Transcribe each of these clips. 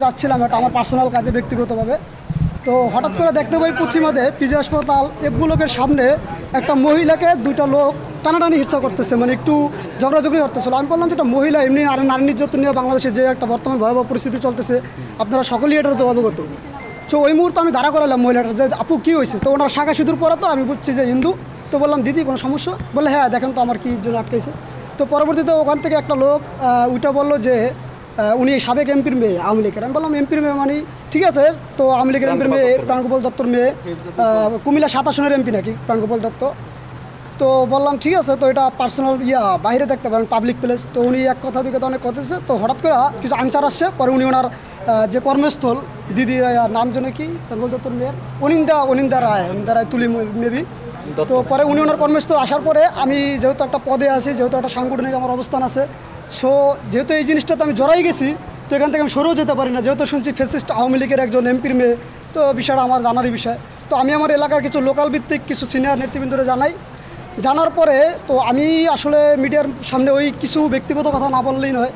যাচ্ছিলাম এটা আমার পার্সোনাল কাজে ব্যক্তিগতভাবে। তো হঠাৎ করে দেখতে পাই পুঁথিমাদে পিজি হাসপাতাল এফ ব্লকের সামনে একটা মহিলাকে দুইটা লোক টানাটানি হিংসা করতেছে, মানে একটু ঝগড়াঝগড়ি করতেছিল। আমি বললাম যে একটা মহিলা এমনি আর নারী নির্যাতন নিয়ে বাংলাদেশে যে একটা বর্তমান ভয়াবহ পরিস্থিতি চলতেছে, আপনারা সকলেই এটার তো অবগত। তো ওই মুহূর্তে আমি দাঁড়া করালাম মহিলাটা, যে আপু কী হয়েছে? তো ওনার শাখা সিঁদুর পরা, তো আমি বুঝছি যে হিন্দু। তো বললাম দিদি কোনো সমস্যা? বলে হ্যাঁ দেখেন তো আমার কী জন্য আটকাইছে। তো পরবর্তীতে ওখান থেকে একটা লোক ওইটা বললো যে উনি সাবেক এমপির মেয়ে, আওয়ামী লীগের। আমি বললাম এমপির মেয়ে মানে ঠিক আছে, তো আওয়ামী লীগের এমপির মেয়ে প্রাণগোপাল দত্তর মেয়ে, কুমিল্লা 7 আসনের এমপি নাকি প্রাণগোপাল দত্ত। তো বললাম ঠিক আছে, তো এটা পার্সোনাল বাইরে দেখতে পারেন, পাবলিক প্লেস। তো উনি এক কথা দুই কথা অনেক কথাছে। তো হঠাৎ করে কিছু আনসার আসছে, পরে উনি ওনার যে কর্মস্থল দিদির নাম জন্য কি প্রাণগোপাল দত্তর মেয়ের অনিন্দা রায় তুলি মেবি। তো পরে উনি ওনার কর্মস্থল আসার পরে আমি যেহেতু একটা পদে আছি, যেহেতু একটা সাংগঠনিক আমার অবস্থান আছে, সো যেহেতু এই জিনিসটাতে আমি জড়াই গেছি, তো এখান থেকে আমি সরেও যেতে পারি না। যেহেতু শুনছি ফ্যাসিস্ট আওয়ামী লীগের একজন এমপির মেয়ে, তো বিষয়টা আমার জানারই বিষয়। তো আমি আমার এলাকার কিছু লোকাল ভিত্তিক কিছু সিনিয়র নেতৃবৃন্দরা জানার পরে তো আমি আসলে মিডিয়ার সামনে ওই কিছু ব্যক্তিগত কথা না বললেই নয়,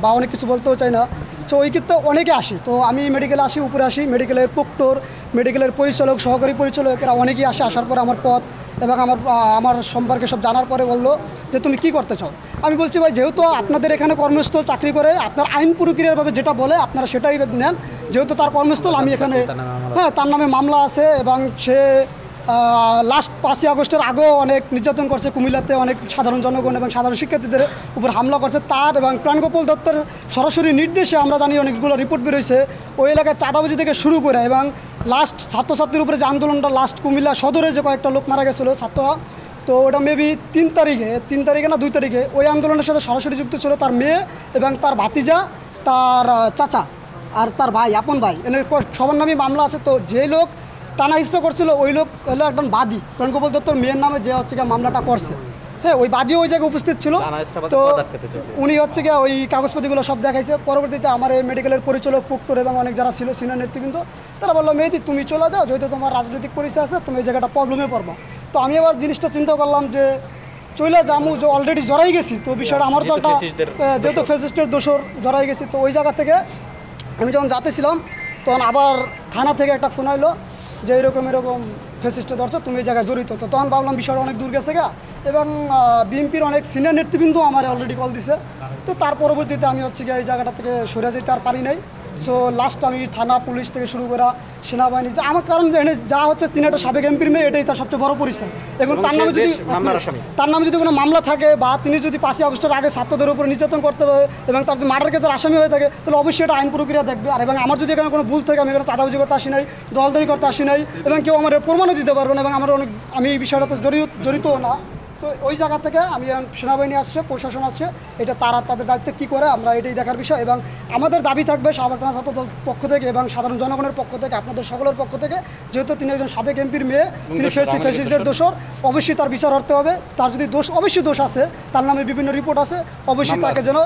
বা অনেক কিছু বলতেও চাই না। তো ওই ক্ষেত্রে অনেকে আসে, তো আমি মেডিকেলে আসি, উপরে আসি, মেডিকেলের প্রক্টর, মেডিকেলের পরিচালক, সহকারী পরিচালকেরা অনেকেই আসে। আসার পরে আমার পথ এবং আমার সম্পর্কে সব জানার পরে বললো যে তুমি কি করতে চাও। আমি বলছি ভাই যেহেতু আপনাদের এখানে কর্মস্থল চাকরি করে, আপনার আইন প্রক্রিয়াভাবে যেটা বলে আপনারা সেটাই নেন। যেহেতু তার কর্মস্থল, আমি এখানে তার নামে মামলা আছে এবং সে লাস্ট 5ই আগস্টের আগেও অনেক নির্যাতন করছে। কুমিল্লাতে অনেক সাধারণ জনগণ এবং সাধারণ শিক্ষার্থীদের উপর হামলা করছে। তার এবং প্রাণগোপাল দত্তের সরাসরি নির্দেশে আমরা জানি অনেকগুলো রিপোর্ট বেরোয়েছে ওই এলাকায় চাঁদাবাজি থেকে শুরু করে, এবং লাস্ট ছাত্রছাত্রীর উপরে যে আন্দোলনটা লাস্ট কুমিল্লা সদরে যে কয়েকটা লোক মারা গেছিলো ছাত্ররা, তো ওটা মেবি 3 তারিখে না 2 তারিখে ওই আন্দোলনের সাথে সরাসরি যুক্ত ছিল তার মেয়ে এবং তার ভাতিজা, তার চাচা আর তার ভাই, আপন ভাই, এনে সবার নামে মামলা আছে। তো যে লোক টানা হিস্ট্রা করছিল ওই লোক হলো একজন বাদী, প্রাণগোপাল দত্তর মেয়ের নামে যে হচ্ছে গিয়ে মামলাটা করছে। হ্যাঁ, ওই বাদীও ওই জায়গায় উপস্থিত ছিল। তো উনি হচ্ছে গিয়ে ওই কাগজপত্রগুলো সব দেখাইছে। পরবর্তীতে আমার এই মেডিকেলের পরিচালক, প্রক্টর এবং অনেক যারা ছিল সিনিয়র নেতৃবৃন্দ, তারা বললো মেয়েদি তুমি চলে যাও, যেহেতু তোমার রাজনৈতিক পরিচয় আছে, তুমি এই জায়গাটা প্রবলেমে পড়বা। তো আমি আবার জিনিসটা চিন্তা করলাম যে চলে যামু, যে অলরেডি জড়াই গেছি, তো বিষয়টা আমার তো একটা যেহেতু ফ্যাসিস্টের দোষর জড়াই গেছি। তো ওই জায়গা থেকে আমি যখন যাতেছিলাম তখন আবার থানা থেকে একটা ফোন আইলো যে এরকম ফ্যাসিস্টে ধরছো, তুমি এই জায়গায় জড়িত। তো তখন ভাবলাম বিষয়টা অনেক দূর গেছে গা, এবং বিএনপির অনেক সিনিয়র নেতৃবৃন্দ আমার অলরেডি কল দিছে। তো তার পরবর্তীতে আমি হচ্ছে গিয়ে এই জায়গাটা থেকে সরে যেতে আর পারি নাই। সো লাস্ট আমি থানা, পুলিশ থেকে শুরু করা সেনাবাহিনী, যে আমার কারণ যা হচ্ছে তিনি একটা সাবেক এমপির মেয়ে, এটাই তার সবচেয়ে বড় পরিচয়। এখন তার নামে যদি কোনো মামলা থাকে, বা তিনি যদি 5ই আগস্টের আগে ছাত্রদের উপরে নির্যাতন করতে পারে এবং তার যদি মার্ডার কেসের আসামি হয়ে থাকে, তাহলে অবশ্যই এটা আইন প্রক্রিয়া দেখবে। আর এবং আমার যদি এখানে কোনো ভুল থাকে, আমি এখানে চাঁদাবাজি করতে আসি নাই, দলদারি করতে আসি নাই, এবং কেউ আমার প্রমাণও দিতে পারবে না, এবং আমি এই বিষয়টাতে জড়িতও না। তো ওই জায়গা থেকে আমি সেনাবাহিনী আসছে, প্রশাসন আসছে, এটা তাদের দায়িত্ব কী করে আমরা এটাই দেখার বিষয়। এবং আমাদের দাবি থাকবে শাহবাগ থানা ছাত্র দল পক্ষ থেকে এবং সাধারণ জনগণের পক্ষ থেকে, আপনাদের সকলের পক্ষ থেকে, যেহেতু তিনি একজন সাবেক এমপির মেয়ে, তিনি ফ্যাসিস্টদের দোষর, অবশ্যই তার বিচার করতে হবে। তার যদি অবশ্যই দোষ আছে, তার নামে বিভিন্ন রিপোর্ট আছে, অবশ্যই তাকে যেন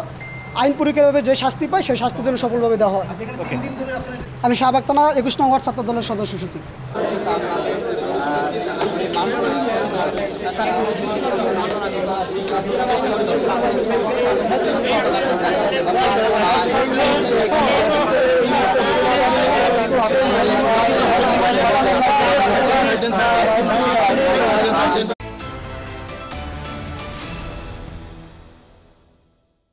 আইন প্রক্রিয়াভাবে যে শাস্তি পায় সেই শাস্তির জন্য সফলভাবে দেওয়া হয়। আমি শাহবাগ থানা 21 নং ওয়ার্ড ছাত্র দলের সদস্য সচিব।